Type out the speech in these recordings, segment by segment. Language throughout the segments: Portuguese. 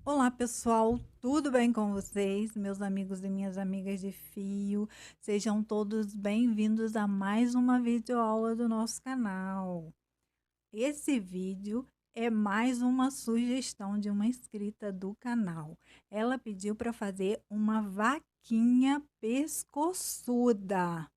Olá pessoal, tudo bem com vocês? Meus amigos e minhas amigas de fio, sejam todos bem-vindos a mais uma videoaula do nosso canal. Esse vídeo é mais uma sugestão de uma inscrita do canal. Ela pediu para fazer uma vaquinha pescoçuda.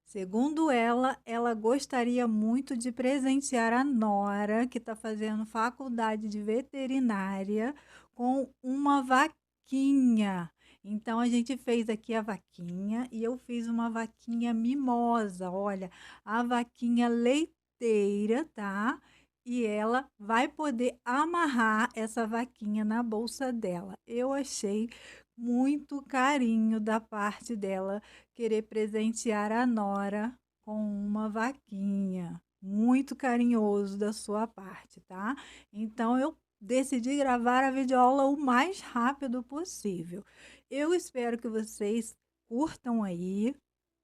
Segundo ela gostaria muito de presentear a nora, que está fazendo faculdade de veterinária, com uma vaquinha. Então, a gente fez aqui a vaquinha e eu fiz uma vaquinha mimosa. Olha, a vaquinha leiteira, tá? E ela vai poder amarrar essa vaquinha na bolsa dela. Eu achei muito carinho da parte dela querer presentear a nora com uma vaquinha. Muito carinhoso da sua parte, tá? Então eu decidi gravar a videoaula o mais rápido possível. Eu espero que vocês curtam aí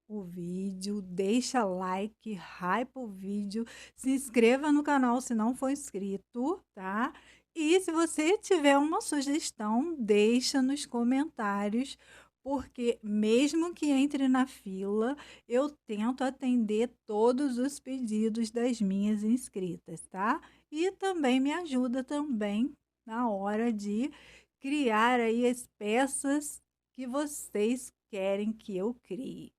o vídeo, deixa like, hype o vídeo, se inscreva no canal se não for inscrito, tá? E se você tiver uma sugestão, deixa nos comentários, porque mesmo que entre na fila, eu tento atender todos os pedidos das minhas inscritas, tá? E também me ajuda também na hora de criar aí as peças que vocês querem que eu crie.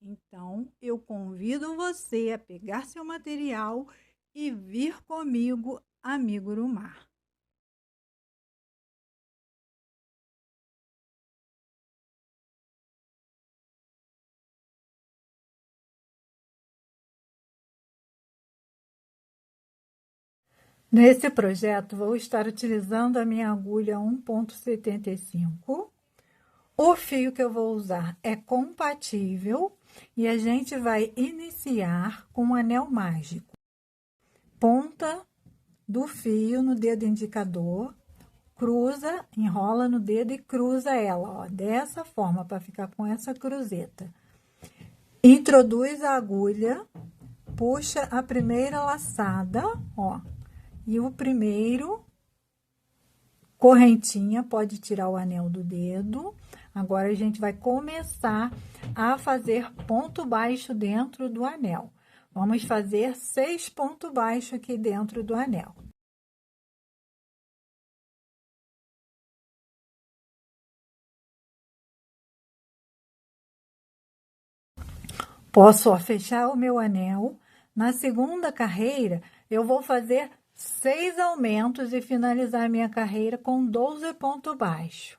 Então, eu convido você a pegar seu material e vir comigo a Migurumar. Nesse projeto, vou estar utilizando a minha agulha 1,75. O fio que eu vou usar é compatível e a gente vai iniciar com um anel mágico. Ponta do fio no dedo indicador, cruza, enrola no dedo e cruza ela, ó, dessa forma, para ficar com essa cruzeta. Introduz a agulha, puxa a primeira laçada, ó, e o primeiro correntinha, pode tirar o anel do dedo. Agora, a gente vai começar a fazer ponto baixo dentro do anel. Vamos fazer 6 pontos baixos aqui dentro do anel. Posso, ó, fechar o meu anel. Na segunda carreira, eu vou fazer 6 aumentos e finalizar minha carreira com 12 pontos baixos.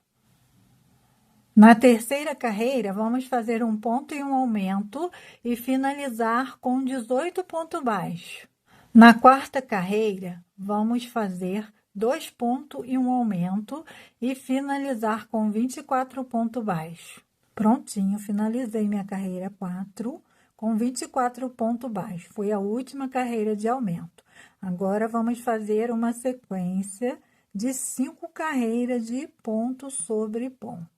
Na terceira carreira, vamos fazer um ponto e um aumento e finalizar com 18 pontos baixos. Na quarta carreira, vamos fazer 2 pontos e um aumento e finalizar com 24 pontos baixos. Prontinho, finalizei minha carreira 4 com 24 pontos baixos. Foi a última carreira de aumento. Agora, vamos fazer uma sequência de 5 carreiras de ponto sobre ponto.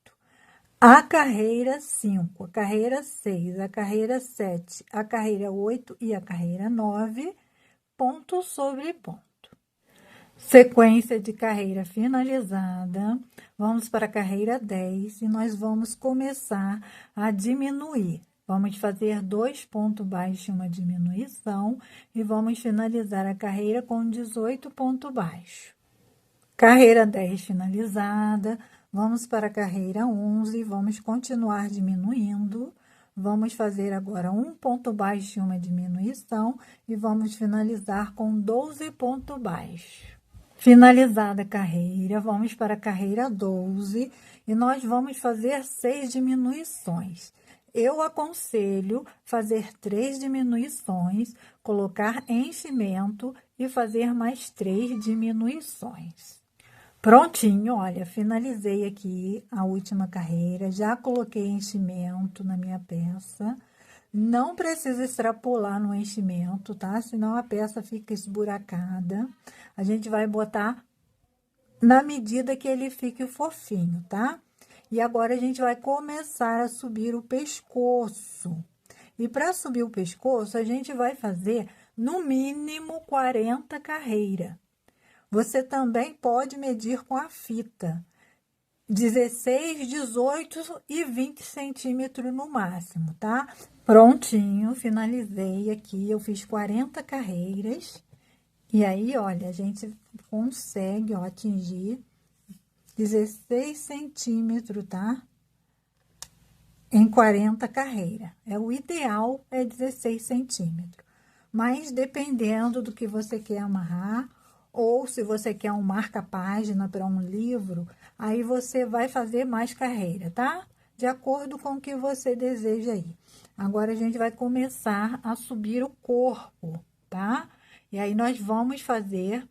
A carreira 5, a carreira 6, a carreira 7, a carreira 8 e a carreira 9, ponto sobre ponto. Sequência de carreira finalizada, vamos para a carreira 10 e nós vamos começar a diminuir. Vamos fazer 2 pontos baixos e uma diminuição e vamos finalizar a carreira com 18 pontos baixos. Carreira 10 finalizada, vamos para a carreira 11, vamos continuar diminuindo. Vamos fazer agora um ponto baixo e uma diminuição e vamos finalizar com 12 pontos baixos. Finalizada a carreira, vamos para a carreira 12 e nós vamos fazer 6 diminuições. Eu aconselho fazer 3 diminuições, colocar enchimento e fazer mais 3 diminuições. Prontinho, olha, finalizei aqui a última carreira, já coloquei enchimento na minha peça. Não precisa extrapolar no enchimento, tá? Senão a peça fica esburacada. A gente vai botar na medida que ele fique fofinho, tá? E agora a gente vai começar a subir o pescoço. E para subir o pescoço, a gente vai fazer no mínimo 40 carreiras. Você também pode medir com a fita. 16, 18 e 20 centímetros no máximo, tá? Prontinho, finalizei aqui, eu fiz 40 carreiras. E aí, olha, a gente consegue, ó, atingir 16 centímetros, tá? Em 40 carreiras. O ideal é 16 centímetros. Mas dependendo do que você quer amarrar, ou se você quer um marca-página para um livro, aí você vai fazer mais carreira, tá? De acordo com o que você deseja aí. Agora, a gente vai começar a subir o corpo, tá? E aí, nós vamos fazer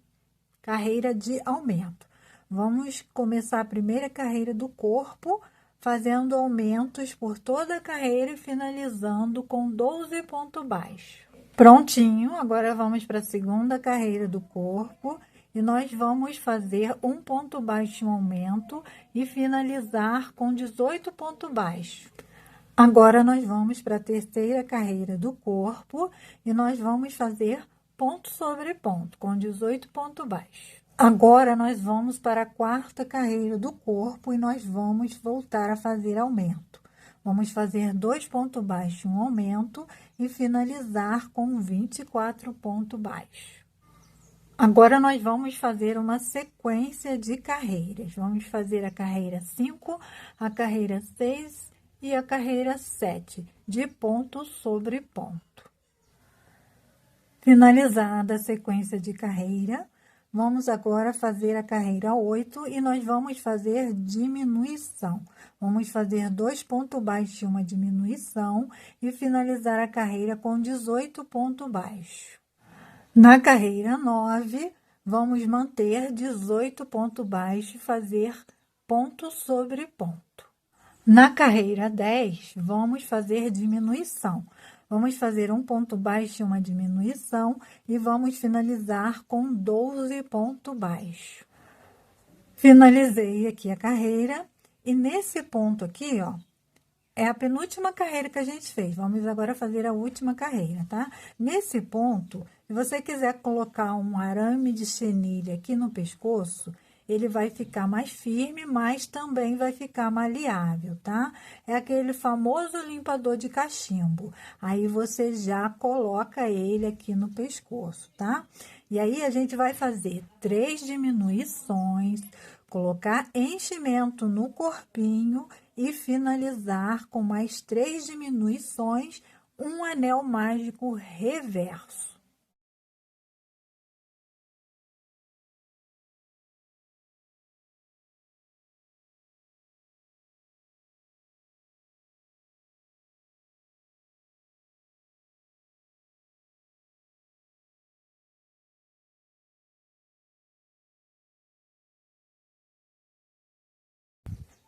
carreira de aumento. Vamos começar a primeira carreira do corpo, fazendo aumentos por toda a carreira e finalizando com 12 pontos baixos. Prontinho, agora vamos para a segunda carreira do corpo e nós vamos fazer um ponto baixo em aumento e finalizar com 18 pontos baixos. Agora, nós vamos para a terceira carreira do corpo e nós vamos fazer ponto sobre ponto, com 18 pontos baixos. Agora, nós vamos para a quarta carreira do corpo e nós vamos voltar a fazer aumento. Vamos fazer 2 pontos baixos, um aumento e finalizar com 24 pontos baixos. Agora, nós vamos fazer uma sequência de carreiras. Vamos fazer a carreira 5, a carreira 6 e a carreira 7, de ponto sobre ponto. Finalizada a sequência de carreira, vamos agora fazer a carreira 8 e nós vamos fazer diminuição. Vamos fazer 2 pontos baixos e uma diminuição e finalizar a carreira com 18 pontos baixos. Na carreira 9, vamos manter 18 pontos baixos e fazer ponto sobre ponto. Na carreira 10, vamos fazer diminuição. Vamos fazer um ponto baixo e uma diminuição e vamos finalizar com 12 pontos baixos. Finalizei aqui a carreira e nesse ponto aqui, ó, é a penúltima carreira que a gente fez. Vamos agora fazer a última carreira, tá? Nesse ponto, se você quiser colocar um arame de chenilha aqui no pescoço, ele vai ficar mais firme, mas também vai ficar maleável, tá? É aquele famoso limpador de cachimbo. Aí, você já coloca ele aqui no pescoço, tá? E aí, a gente vai fazer 3 diminuições, colocar enchimento no corpinho e finalizar com mais 3 diminuições, um anel mágico reverso.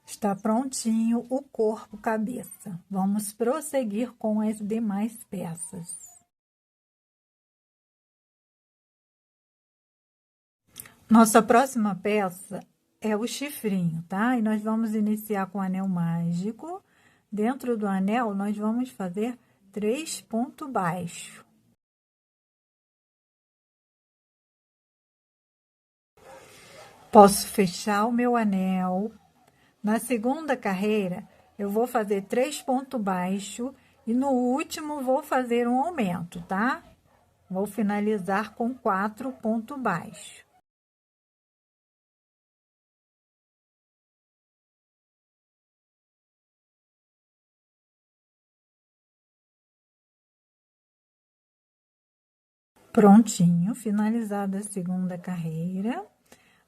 Está prontinho o corpo cabeça. Vamos prosseguir com as demais peças. Nossa próxima peça é o chifrinho, tá? E nós vamos iniciar com o anel mágico. Dentro do anel, nós vamos fazer 3 pontos baixos. Posso fechar o meu anel. Na segunda carreira, eu vou fazer 3 pontos baixos e no último vou fazer um aumento, tá? Vou finalizar com 4 pontos baixos. Prontinho, finalizada a segunda carreira.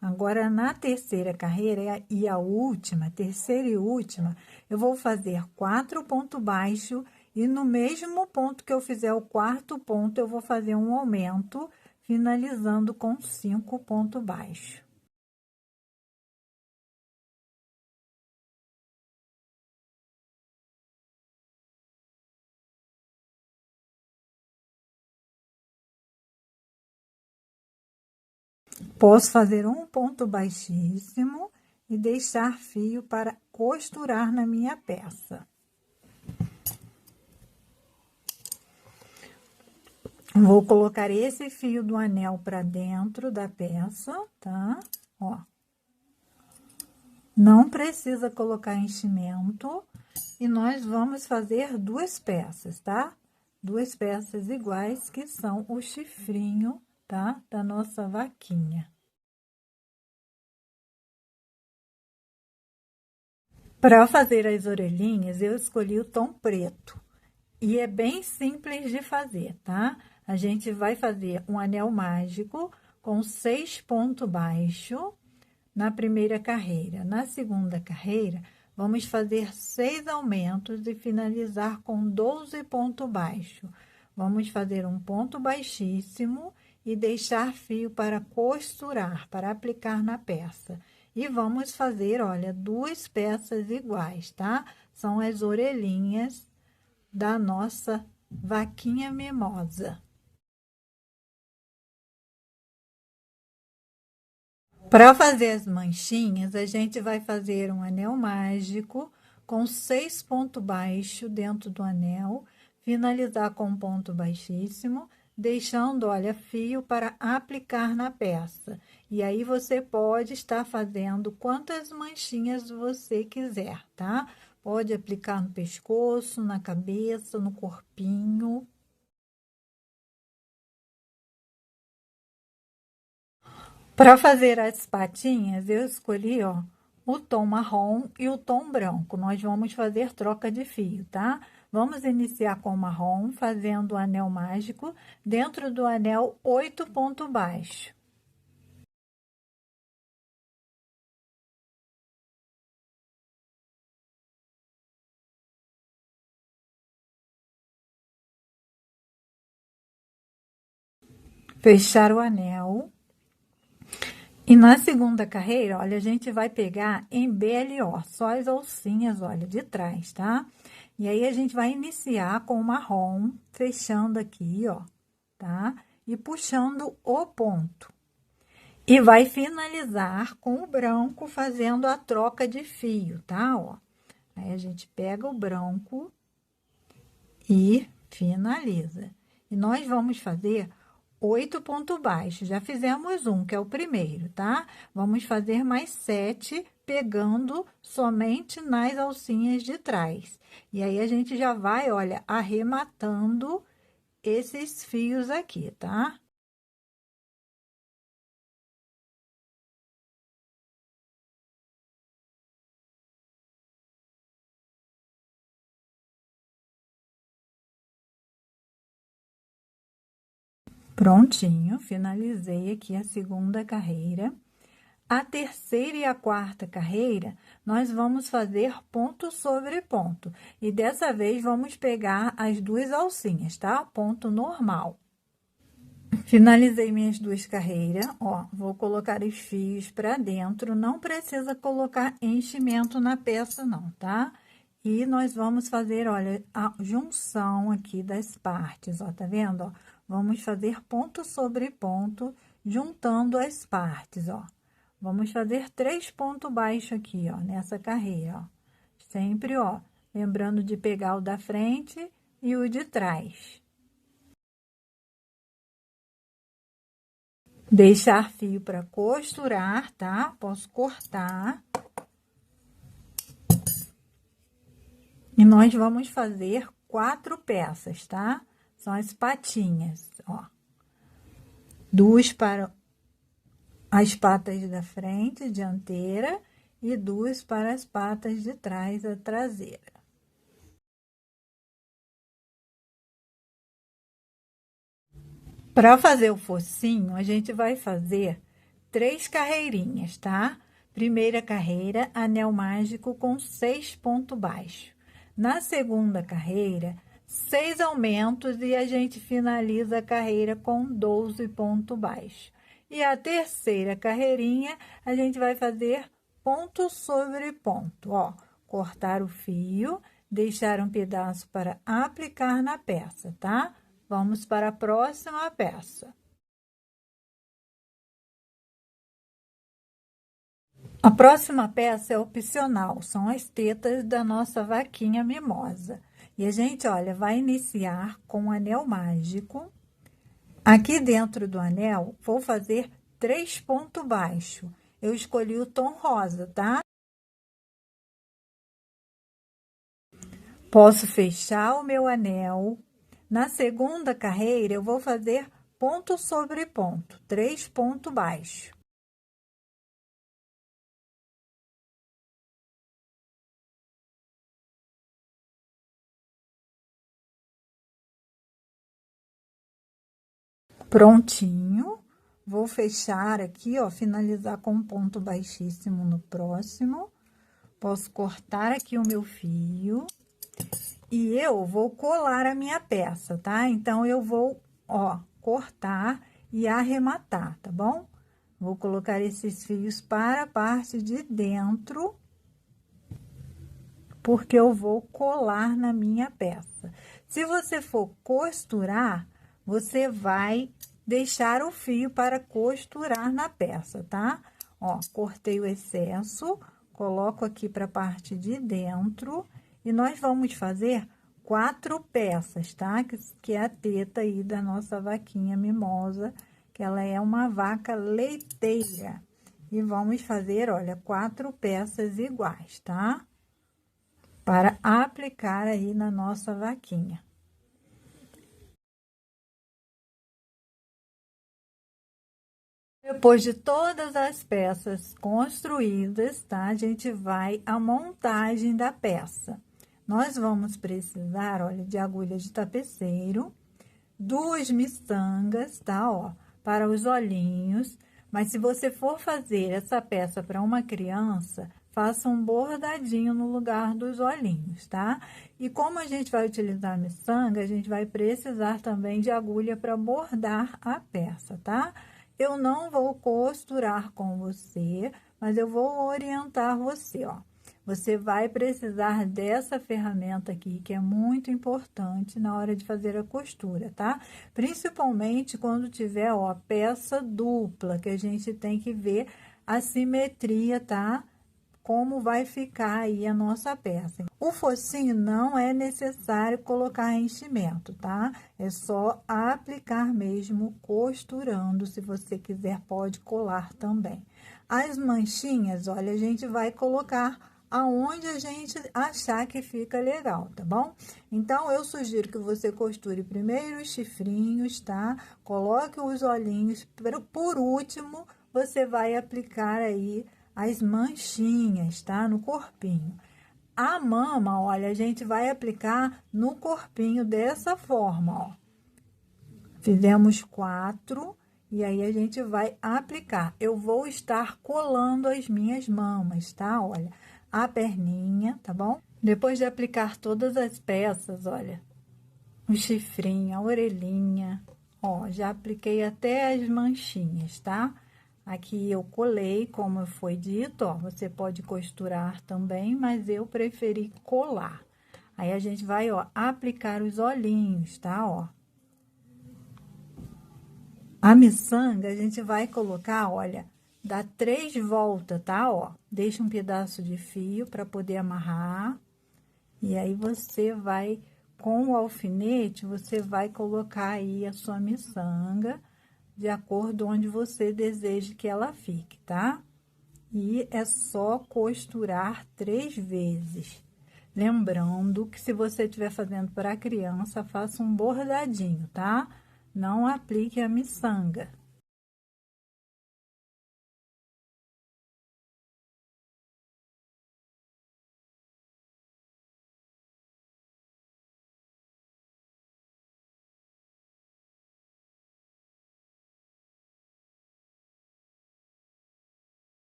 Agora, na terceira carreira e a última, terceira e última, eu vou fazer 4 pontos baixos e no mesmo ponto que eu fizer o quarto ponto, eu vou fazer um aumento, finalizando com 5 pontos baixos. Posso fazer um ponto baixíssimo e deixar fio para costurar na minha peça. Vou colocar esse fio do anel para dentro da peça, tá? Ó. Não precisa colocar enchimento. E nós vamos fazer duas peças, tá? Duas peças iguais, que são o chifrinho, tá? Da nossa vaquinha. Para fazer as orelhinhas, eu escolhi o tom preto. E é bem simples de fazer, tá? A gente vai fazer um anel mágico com 6 pontos baixos na primeira carreira. Na segunda carreira, vamos fazer 6 aumentos e finalizar com 12 pontos baixos. Vamos fazer um ponto baixíssimo e deixar fio para costurar, para aplicar na peça. E vamos fazer, olha, duas peças iguais, tá? São as orelhinhas da nossa vaquinha mimosa. Para fazer as manchinhas, a gente vai fazer um anel mágico com 6 pontos baixos dentro do anel, finalizar com um ponto baixíssimo, deixando, olha, fio para aplicar na peça. E aí você pode estar fazendo quantas manchinhas você quiser, tá? Pode aplicar no pescoço, na cabeça, no corpinho. Para fazer as patinhas, eu escolhi, ó, o tom marrom e o tom branco. Nós vamos fazer troca de fio, tá? Vamos iniciar com o marrom, fazendo o anel mágico, dentro do anel 8 pontos baixos. Fechar o anel. E na segunda carreira, olha, a gente vai pegar em BLO, só as alcinhas, olha, de trás, tá? E aí, a gente vai iniciar com o marrom, fechando aqui, ó, tá? E puxando o ponto. E vai finalizar com o branco, fazendo a troca de fio, tá? Ó. Aí, a gente pega o branco e finaliza. E nós vamos fazer 8 pontos baixos. Já fizemos um, que é o primeiro, tá? Vamos fazer mais 7, pegando somente nas alcinhas de trás. E aí, a gente já vai, olha, arrematando esses fios aqui, tá? Prontinho, finalizei aqui a segunda carreira. A terceira e a quarta carreira, nós vamos fazer ponto sobre ponto. E dessa vez, vamos pegar as duas alcinhas, tá? Ponto normal. Finalizei minhas duas carreiras, ó, vou colocar os fios para dentro, não precisa colocar enchimento na peça não, tá? E nós vamos fazer, olha, a junção aqui das partes, ó, tá vendo, ó? Vamos fazer ponto sobre ponto, juntando as partes, ó. Vamos fazer 3 pontos baixos aqui, ó, nessa carreira, ó. Sempre, ó, lembrando de pegar o da frente e o de trás. Deixar fio para costurar, tá? Posso cortar. E nós vamos fazer 4 peças, tá? São as patinhas, ó. 2 para as patas da frente, dianteira, e 2 para as patas de trás, a traseira. Para fazer o focinho, a gente vai fazer 3 carreirinhas, tá? Primeira carreira, anel mágico com 6 pontos baixos. Na segunda carreira, 6 aumentos e a gente finaliza a carreira com 12 pontos baixos. E a terceira carreirinha, a gente vai fazer ponto sobre ponto, ó. Cortar o fio, deixar um pedaço para aplicar na peça, tá? Vamos para a próxima peça. A próxima peça é opcional, são as tetas da nossa vaquinha mimosa. E a gente, olha, vai iniciar com um anel mágico, Aqui dentro do anel, vou fazer 3 pontos baixos. Eu escolhi o tom rosa, tá? Posso fechar o meu anel. Na segunda carreira, eu vou fazer ponto sobre ponto, 3 pontos baixos. Prontinho. Vou fechar aqui, ó, finalizar com um ponto baixíssimo no próximo. Posso cortar aqui o meu fio. E eu vou colar a minha peça, tá? Então, eu vou, ó, cortar e arrematar, tá bom? Vou colocar esses fios para a parte de dentro, porque eu vou colar na minha peça. Se você for costurar, você vai deixar o fio para costurar na peça, tá? Ó, cortei o excesso, coloco aqui para a parte de dentro e nós vamos fazer 4 peças, tá? Que é a teta aí da nossa vaquinha mimosa, que ela é uma vaca leiteira. E vamos fazer, olha, 4 peças iguais, tá? Para aplicar aí na nossa vaquinha. Depois de todas as peças construídas, tá? A gente vai à montagem da peça. Nós vamos precisar, olha, de agulha de tapeceiro, 2 miçangas, tá? Ó, para os olhinhos. Mas se você for fazer essa peça para uma criança, faça um bordadinho no lugar dos olhinhos, tá? E como a gente vai utilizar a miçanga, a gente vai precisar também de agulha para bordar a peça, tá? Eu não vou costurar com você, mas eu vou orientar você, ó. Você vai precisar dessa ferramenta aqui, que é muito importante na hora de fazer a costura, tá? Principalmente quando tiver, ó, peça dupla, que a gente tem que ver a simetria, tá? Como vai ficar aí a nossa peça. O focinho não é necessário colocar enchimento, tá? É só aplicar mesmo costurando. Se você quiser, pode colar também. As manchinhas, olha, a gente vai colocar aonde a gente achar que fica legal, tá bom? Então, eu sugiro que você costure primeiro os chifrinhos, tá? Coloque os olhinhos. Por último, você vai aplicar aí as manchinhas, tá? No corpinho. A mama, olha, a gente vai aplicar no corpinho dessa forma, ó. Fizemos 4 e aí a gente vai aplicar. Eu vou estar colando as minhas mamas, tá? Olha, a perninha, tá bom? Depois de aplicar todas as peças, olha, o chifrinho, a orelhinha, ó, já apliquei até as manchinhas, tá? Aqui eu colei, como foi dito, ó, você pode costurar também, mas eu preferi colar. Aí, a gente vai, ó, aplicar os olhinhos, tá, ó. A miçanga, a gente vai colocar, olha, dá 3 voltas, tá, ó. Deixa um pedaço de fio para poder amarrar. E aí, você vai, com o alfinete, você vai colocar aí a sua miçanga de acordo onde você deseja que ela fique, tá? E é só costurar 3 vezes. Lembrando que se você estiver fazendo para criança, faça um bordadinho, tá? Não aplique a miçanga.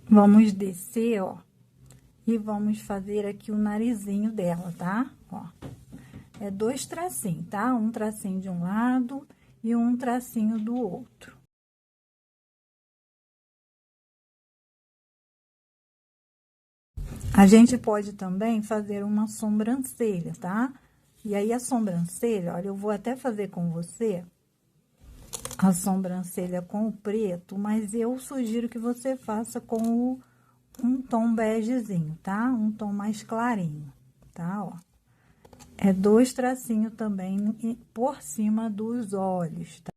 Vamos descer, ó, e vamos fazer aqui o narizinho dela, tá? Ó, é 2 tracinhos, tá? Um tracinho de um lado e um tracinho do outro. A gente pode também fazer uma sobrancelha, tá? E aí, a sobrancelha, olha, eu vou até fazer com você a sobrancelha com o preto, mas eu sugiro que você faça com um tom begezinho, tá? Um tom mais clarinho, tá? Ó. É 2 tracinhos também por cima dos olhos, tá?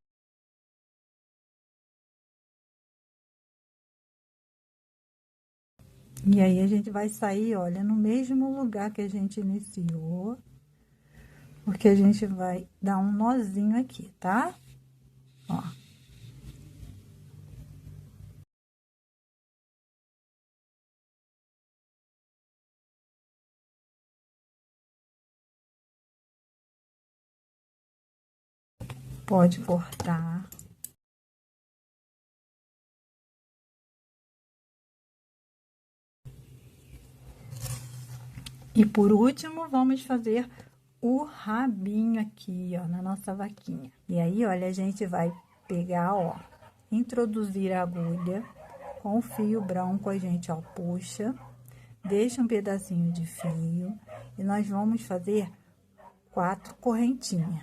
E aí, a gente vai sair, olha, no mesmo lugar que a gente iniciou, porque a gente vai dar um nozinho aqui, tá? Ó. Pode cortar. E por último, vamos fazer o rabinho aqui, ó, na nossa vaquinha. E aí, olha, a gente vai pegar, ó, introduzir a agulha com o fio branco, a gente, ó, puxa, deixa um pedacinho de fio e nós vamos fazer 4 correntinhas.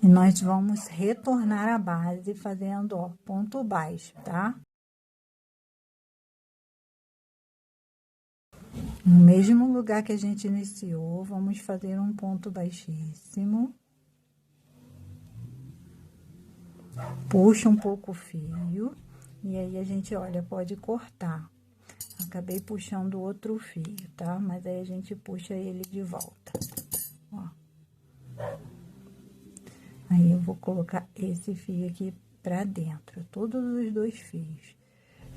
E nós vamos retornar a base fazendo, ó, ponto baixo, tá? No mesmo lugar que a gente iniciou, vamos fazer um ponto baixíssimo. Puxa um pouco o fio, e aí a gente, olha, pode cortar. Acabei puxando outro fio, tá? Mas aí a gente puxa ele de volta, ó. Aí, eu vou colocar esse fio aqui pra dentro, todos os 2 fios.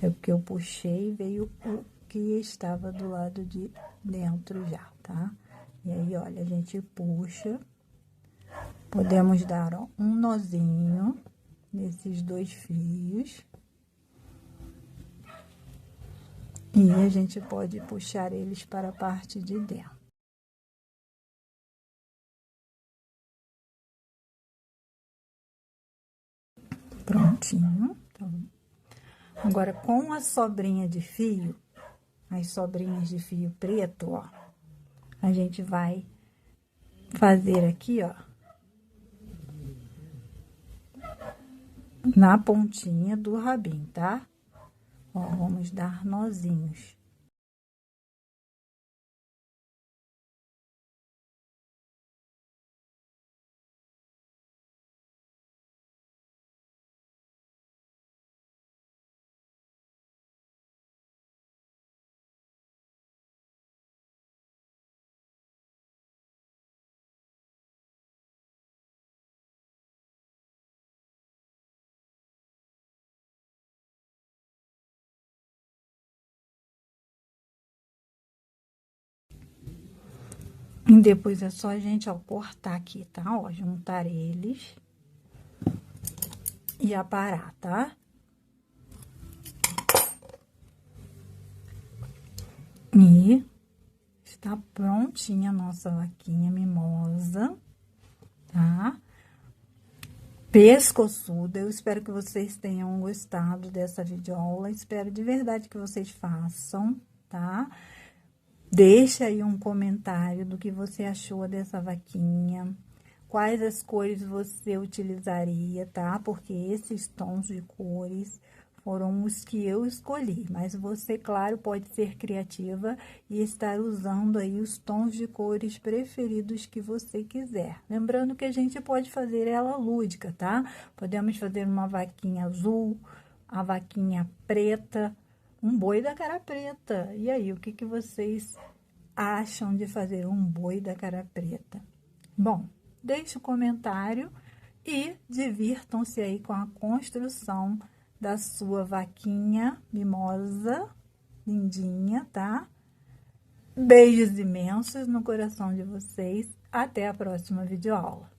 É porque eu puxei e veio o que estava do lado de dentro já, tá? E aí, olha, a gente puxa. Podemos dar, ó, um nozinho nesses 2 fios. E a gente pode puxar eles para a parte de dentro. Prontinho. Então, agora, com a sobrinha de fio, as sobrinhas de fio preto, ó, a gente vai fazer aqui, ó, na pontinha do rabinho, tá? Ó, vamos dar nozinhos. E depois é só a gente, ó, cortar aqui, tá? Ó, juntar eles e aparar, tá? E está prontinha a nossa vaquinha mimosa, tá? Pescoçuda. Eu espero que vocês tenham gostado dessa videoaula. Espero de verdade que vocês façam, tá? Deixa aí um comentário do que você achou dessa vaquinha. Quais as cores você utilizaria, tá? Porque esses tons de cores foram os que eu escolhi. Mas você, claro, pode ser criativa e estar usando aí os tons de cores preferidos que você quiser. Lembrando que a gente pode fazer ela lúdica, tá? Podemos fazer uma vaquinha azul, a vaquinha preta, um boi da cara preta. E aí, o que vocês acham de fazer um boi da cara preta? Bom, deixe um comentário e divirtam-se aí com a construção da sua vaquinha mimosa, lindinha, tá? Beijos imensos no coração de vocês. Até a próxima videoaula.